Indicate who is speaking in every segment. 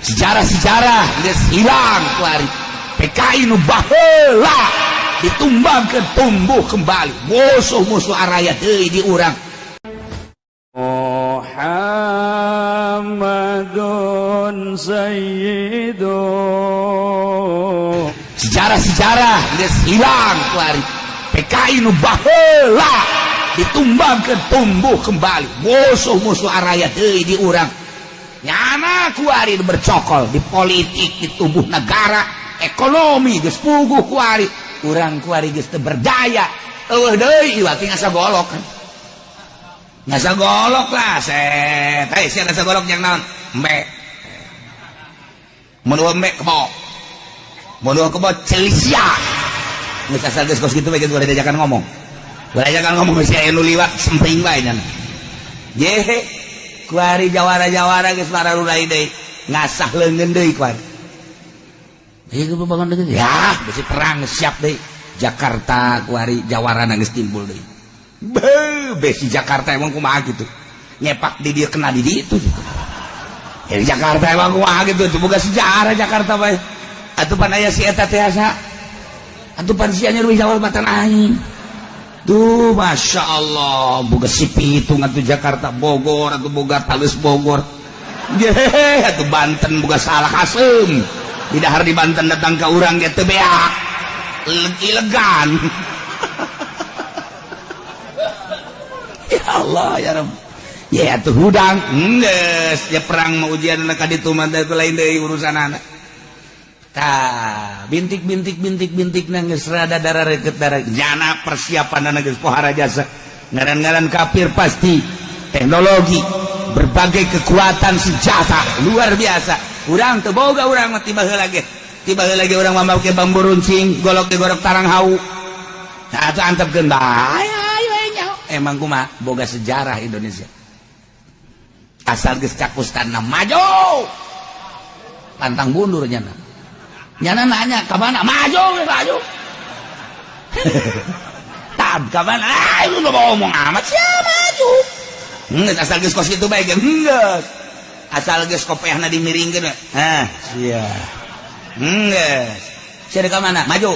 Speaker 1: sejarah-sejarah geus hilang kuari PKI nu baheula ditumbangkeun tumbuh kembali musuh-musuh araya deui di urang. Muhammadun sayyidu sejarah-sejarah geus hilang kuari PKI nu baheula ditumbangkeun tumbuh kembali musuh-musuh araya deui di urang. Nyana kuari bercokol di politik, di tubuh negara, ekonomi geus puguh kuari, urang kuari geus teu berdaya. Eueuh deui ieu ngasa golok kan. Ngasa golok lah set. Hei sia ngasa golok yang naon? Embe. Mun embe kebo. Mun kebo celisia. Geus asal geus kos kitu we geus diajakan ngomong. Diajakan ngomong sia anu liwat semping bae nya. Yehe. Kuari jawara-jawara geus mararulai deui ngasah leungeun deui kuari ieu bangun deui ya bisi perang siap deui Jakarta kuari jawarana geus timbul deui besi Jakarta emang kumaha gitu nyepak di dia kena di ditu jadi Jakarta emang kumaha gitu teu boga sejarah Jakarta bae atupan aya si eta teh asa atupan sia nya leuwih jawab matan aing. Tuh Masya Allah boga sipi hitung atuh Jakarta Bogor atuh boga talus Bogor yehe atuh Banten boga salah asem di dahar di Banten datang ke urang ge teu beak ilegan ya Allah ya Rabb ya atuh hudang geus ya perang mah ujian ka ditu mah teh lain deui urusanana. Tah bintik nangis rada darah reket darah jana persiapan nangis pohara jasa ngaran-ngaran kafir pasti teknologi berbagai kekuatan senjata luar biasa urang teu boga urang mah tiba heula ge urang mah make bambu runcing golok tarang hau nah atuh antepkeun bae ayo nyaho emang kumaha boga sejarah Indonesia asal geus cakustan maju pantang mundur nyana nyana nanya kemana maju tab kemana lu mau ngomong amat siapa maju asal geus kos kitu bae geus asal geus kopehna dimiringkeun sia geus sia ka mana maju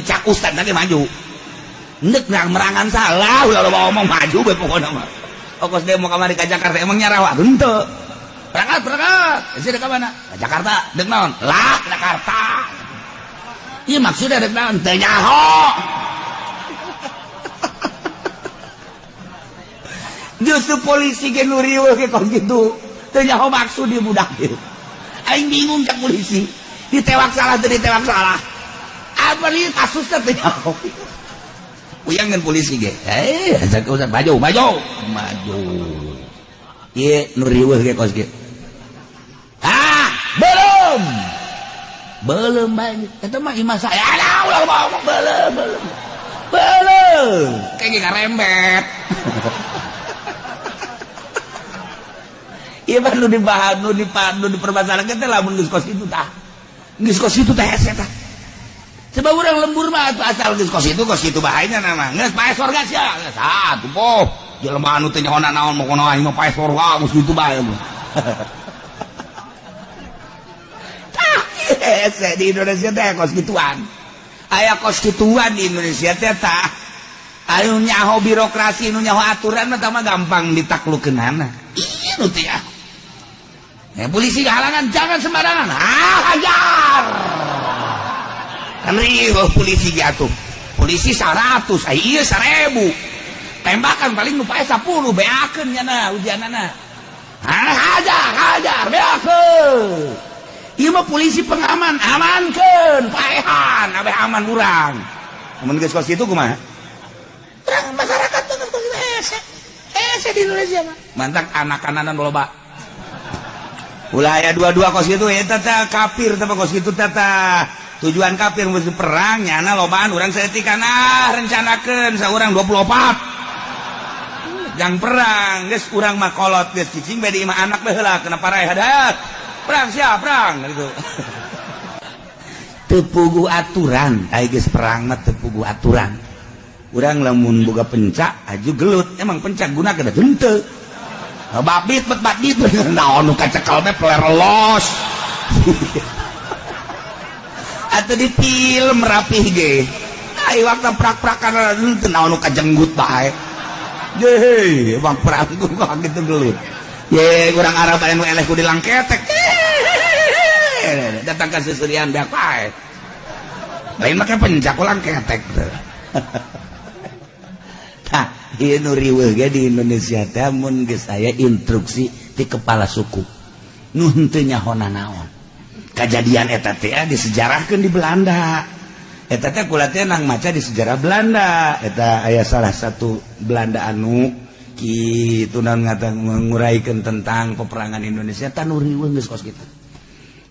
Speaker 1: cakustan tadi maju neuk merangan salah ulah mau ngomong maju bae pokona mah kos demo kamari ka Jakarta emang nyarawa henteu berangkat isi dek mana Jakarta dek naon lah Jakarta iya maksudnya dek naon teu nyaho justru polisi ge nu riweuh ge kos kitu teu nyaho maksud di budak ieu aing bingung cak polisi ditewak salah teu ditewak salah apa ieu kasus teh teu nyaho uyangan polisi ge maju ieu nu riweuh ge kos kitu belum banyak itu mah imah saya ulah ngomong belum kayak ngarembet iya mah nu dibahas nu dipermasalahkeun teh lamun geus kos itu tah hese tah sebab urang lembur mah asal geus kos itu bahayana nama geus pae sorga sia geus atuh poh jelema anu teh nyaona naon mokono aing mah pae sorga geus kitu bae di Indonesia teh kos gituan aya kos gituan di Indonesia teh tah anu nyaho birokrasi nu nyaho aturan mah mah gampang ditaklukkeunana ieu nu teh ya polisi halangan jangan sembarangan hajar kan riweuh polisi ge atuh polisi 100 ieu 1000 tembakan paling nu pae 10 beakeun nya ujianana hajar beakeun ieu mah polisi pengaman amankeun paehan abeh aman urang mun geus kos kitu kumaha urang masyarakat teh kos kitu hese di Indonesia mah mantak anak-ananan loba ulah aya dua-dua kos kitu eta teh kafir teh kos kitu teh tujuan kafir musuh perang nyana lobaan urang saeutikana rencanakeun saurang 24 jang perang geus urang mah kolot geus cicing bae di imah anak bae heula kenapa rae hadat perang siap perang gitu teu puguh aturan aya geus perang mah teu puguh aturan urang lamun boga pencak aju gelut emang pencak guna kada henteu babit bet naon nu kacekel teh plerelos atau di film rapih ge ai waktu prak-prakan teu naon nu kajenggut bae ye bang perang kok gitu gelut ye kurang Arab anu eleh ku dilangketek datang ka susurian beak bae lain make pencak ulang ketek teh tah ieu nu riweuh ge di Indonesia teh mun geus aya instruksi ti kepala suku nu henteu nyahona naon kejadian eta teh disejarahkeun di Belanda eta teh kula teh nang maca di sejarah Belanda eta aya salah satu Belanda anu kitu naon nguraykeun tentang peperangan Indonesia tah nu riweuh geus kos kitu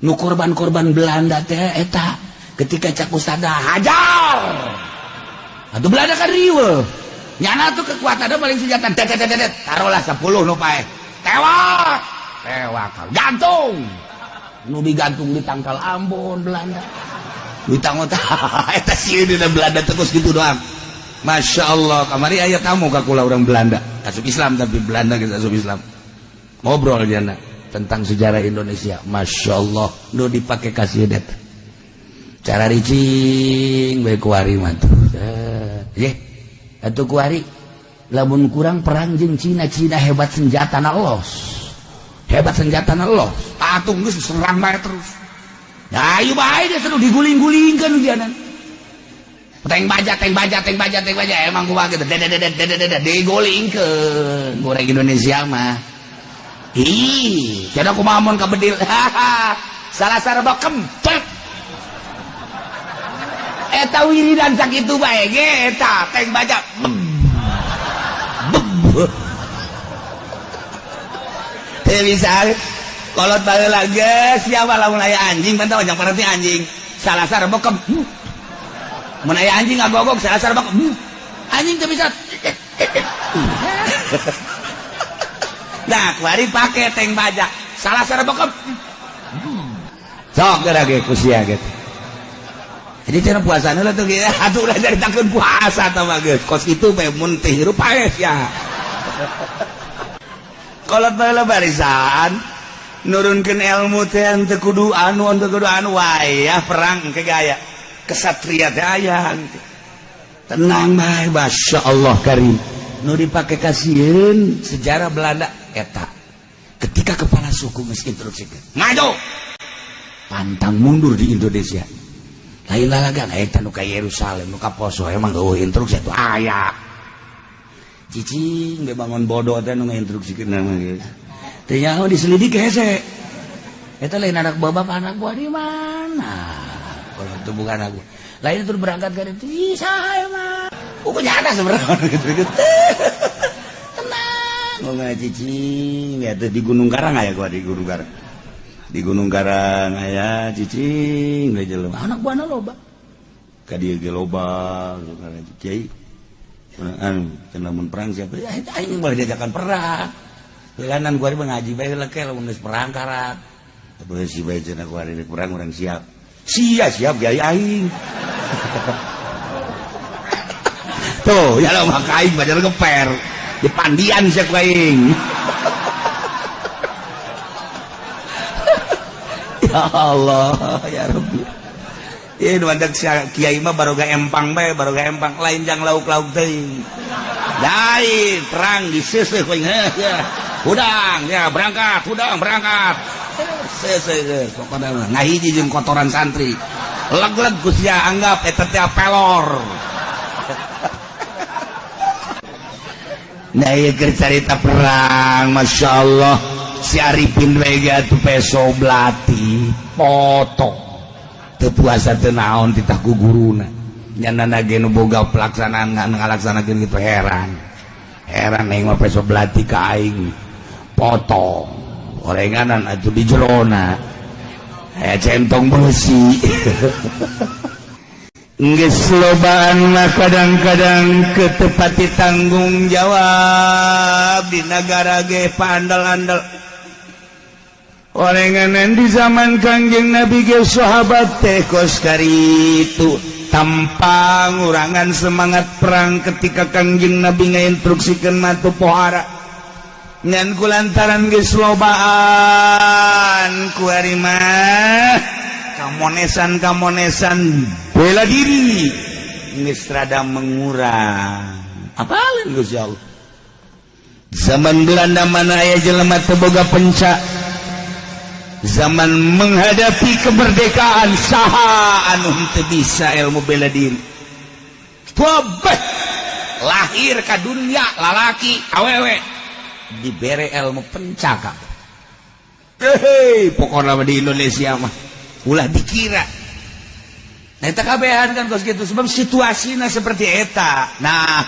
Speaker 1: nu korban-korban Belanda teh eta ketika cak usada hajar atuh Belanda kan riweuh nyana tuh kekuatanna paling senjata dedet taruhlah 10 nu pae tewak gantung nu digantung di tangkal Ambon Belanda ditanggot eta sieun dina Belanda terus gitu doang Masya Allah kamari aya tamu ka kula urang Belanda asup Islam tapi Belanda geus asup Islam ngobrol jana tentang sejarah Indonesia Masya Allah nu dipake kasih det cara ricing bae kuari mah tuh ye atuh kuari lamun kurang perang jeung Cina hebat senjatana los hebat senjatana los atung geus serang bae terus ya ayo bae dia seru diguling-gulingkeun ujianan teng baja emang gua gitu digulingkeun goreng Indonesia mah ih cenah kumaha mun ka bedil salah sareba kempet eta wiridan sakitu bae ge eta teng baja teu bisa kolot baheula geus siapa lamun aya anjing pantau jangan perhati anjing salasar bokem mun aya anjing ngagogog salasar bokem anjing teu bisa nah kuari pake teng bajak salasar bokem sok geura ge kusia gitu jadi cenah puasana lah tuh gitu atuh ulah caritakeun puasa tah mah geus kos kitu bae mun teh hirup paes ya kolot baheula barisan nurunkeun ilmu teh teu kudu anu wayah perang ke gaya kesatria teh aya tenang bae Masya Allah karim nu dipake kasieun sejarah Belanda eta ketika kepala suku geus instruksikeun maju pantang mundur di Indonesia lain lalagan eta nu ka Yerusalem nu ka Poso emang eueuh instruksi atuh aya cicing ge bangun bodoh teh nu ngainstruksikeun mah geus teu nyaho diselidik hese eta lain anak bapak anak gua di mana kalau itu bukan aku lain itu berangkat ke itu saha mah uku nyata sebenarnya gitu tenang mau cicing ya di Gunung Karang aya gua di Gunung Karang aya cicing ge jelema anak buana loba ka dieu ge loba karena kiai anu cenah mun perang siapa aing boleh diajakan perang Ilanan kuari mengaji bae leke lamun geus perang karat. Teu si bae cenah kuari perang urang siap. Siap gaya aing. Tuh, ya lo maka aing bajar geper. Di pandian sia ku aing. Ya Allah, ya Rabbi. Ieu nu mandak kiai mah baroga empang bae, baroga empang lain jang lauk-lauk teuing. Lain perang diseuseuh ku aing ya. Udang ya berangkat, udang berangkat. Seuseuh pokona ngahiji jeung kotoran santri. Leg-leg Gusti anggap eta teh pelor. Nah ieu keur carita perang, Masya Allah. Si Arifin wega tu peso belati foto teu puasa teu naon titah ku guruna nyanana ge nu boga pelaksanaan ngalaksanakeun kitu heran aing mah peso belati ka aing foto orenganan atuh di jerona aya centong besi geus lobaan mah kadang-kadang ketepati tanggung jawab di negara ge pandal-andal orenganan di zaman Kangjeng Nabi ge sahabat teh kos karitu tanpa ngurangan semangat perang ketika Kangjeng Nabi ngainstruksikeun matu pohara ngan kulantaran geus lobaan ku ari mah kamonesan bela diri geus rada mengurang. Apalin Gusti Allah. Zaman Belanda mana aya jelema teu boga penca. Zaman menghadapi kemerdekaan saha anu teu bisa ilmu bela diri. Tobeh lahir ka dunia lalaki awewe dibere ilmu pencaka. Pokoknya di Indonesia mah ulah dikira. Nah eta kabehan kan kos kitu sebab situasina seperti eta. Nah,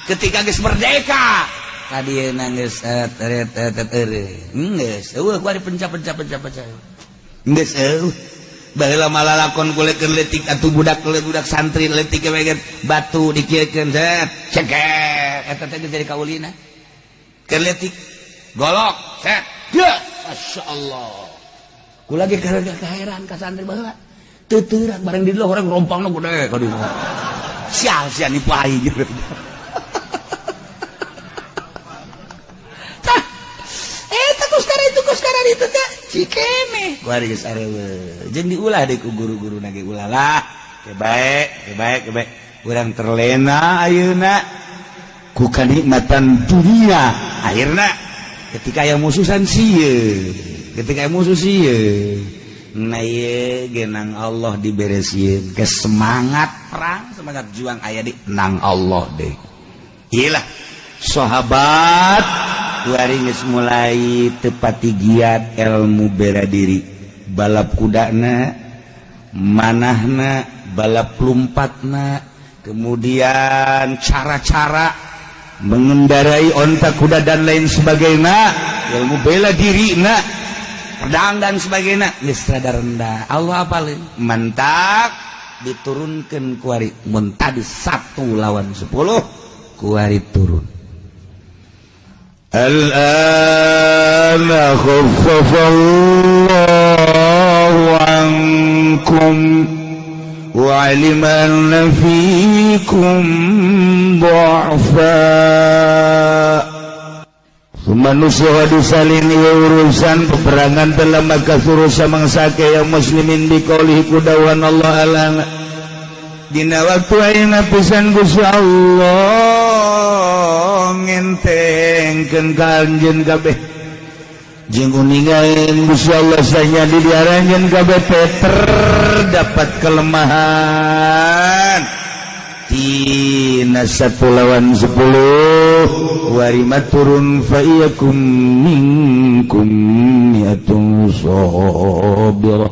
Speaker 1: ketika geus merdeka kadieuna geus geus eueuh ku ari penca. Geus eueuh baheula malalakon kulekeun leutik atuh budak santri leutik we batu dikiekeun ceget eta teh jadi kaulina. Keur leutik golok set. Ya, masyaallah. Kula ge kaheran ka santri baheula. Teuteurang bareng di orang rompangna gede ka dieu. Sia-sia nipu aing. Tah. Eta kuskara itu teh cikeme. Kuari geus arewe. Jeung diulah deui ku guru-guruna ge ulah lah. Kebaik. Urang terlena ayeuna ku kanikmatan dunia. Akhirna ketika aya musuhan sieun. Nah iya genang Allah diberesin ke semangat perang semangat juang aya di nang Allah deh. Iyalah sahabat kuari geus mulai tepati giat ilmu bela diri balap kudana manahna balap lompatna kemudian cara-cara mengendarai onta kuda dan lain sebagainya ilmu bela diri pedang dan sebagainya geus rada rendah. Allah apalin mantap diturunkeun ku ari mun tadi 1 lawan 10 ku ari turun. Al-ana khaffafallahu ankum wa alima anna fikum du'afa. Manusia disalini urusan peperangan telah maka suruh samangsa yang muslimin biqaulih kudawan Allah alana dina waktu ayeuna pisan Gusti Allah ngentengkeun kanjeun kabeh jeung uningaeun Gusti Allah sanya di diaranjeun kabeh terdapat kelemahan tina 1 lawan 10 warima turun fa'iyakum minkum mi'atun sabirah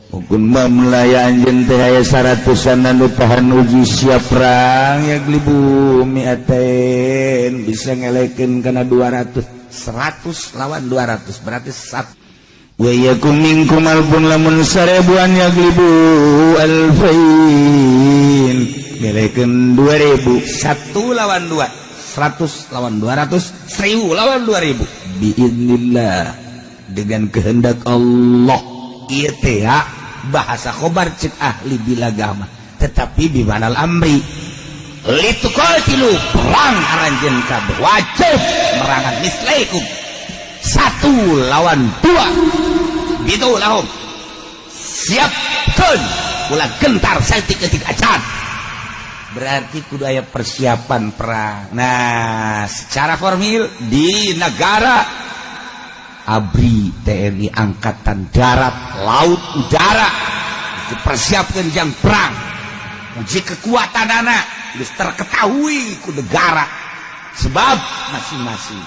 Speaker 1: mungkin mamlaya anjeun teh aya 100an anu tahan uji siap perang yaglibu mi'atain bisa ngelekeun kana 200 100 lawan 200 berarti 1 wa yakum minkum alfun lamun 1000an yaglibu alfain ngelekeun 2000 1 lawan 2 100 lawan 200 1000 lawan 2000 biidznillah dengan kehendak Allah. Ieu teh bahasa khobar cek ahli bilagama tetapi bimanal amri lituqatilu perang aranjeun kabeh wajib merangan mislaikum 1 lawan 2 gitu lahum siapkeun ulah gentar saeutik-eutik acan berarti kudu aya persiapan perang. Nah, secara formil di negara ABRI TNI Angkatan Darat, Laut, Udara dipersiapkan jang perang. Uji kekuatan anak geus terketahui ku negara sebab masing-masing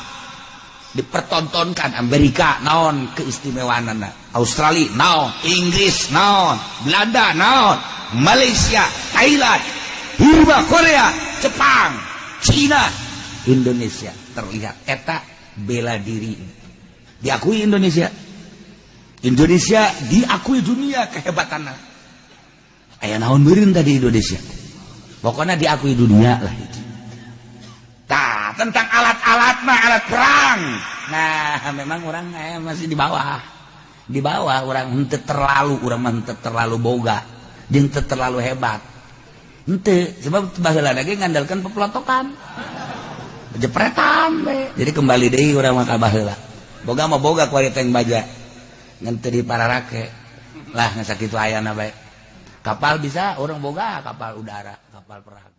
Speaker 1: dipertontonkan. Amerika naon keistimewaanna, Australia naon, Inggris naon, Belanda naon, Malaysia, Thailand, Burma, Korea, Jepang, Cina, Indonesia terlihat eta bela diri diakui Indonesia diakui dunia kehebatannya. Aya naon meureun tadi Indonesia pokoknya diakui dunia lah itu. Tah tentang alat-alat mah alat perang nah memang orang masih di bawah orang henteu terlalu boga jeung teu terlalu hebat. Ente, sebab baheula lagi ngandalkan pepelotokan. jepretan be. Jadi kembali deui urang mah ka baheula boga mah boga kualitas yang baja ngan teu dipararake lah ngan sakitu ayana bae kapal bisa orang boga kapal udara kapal perang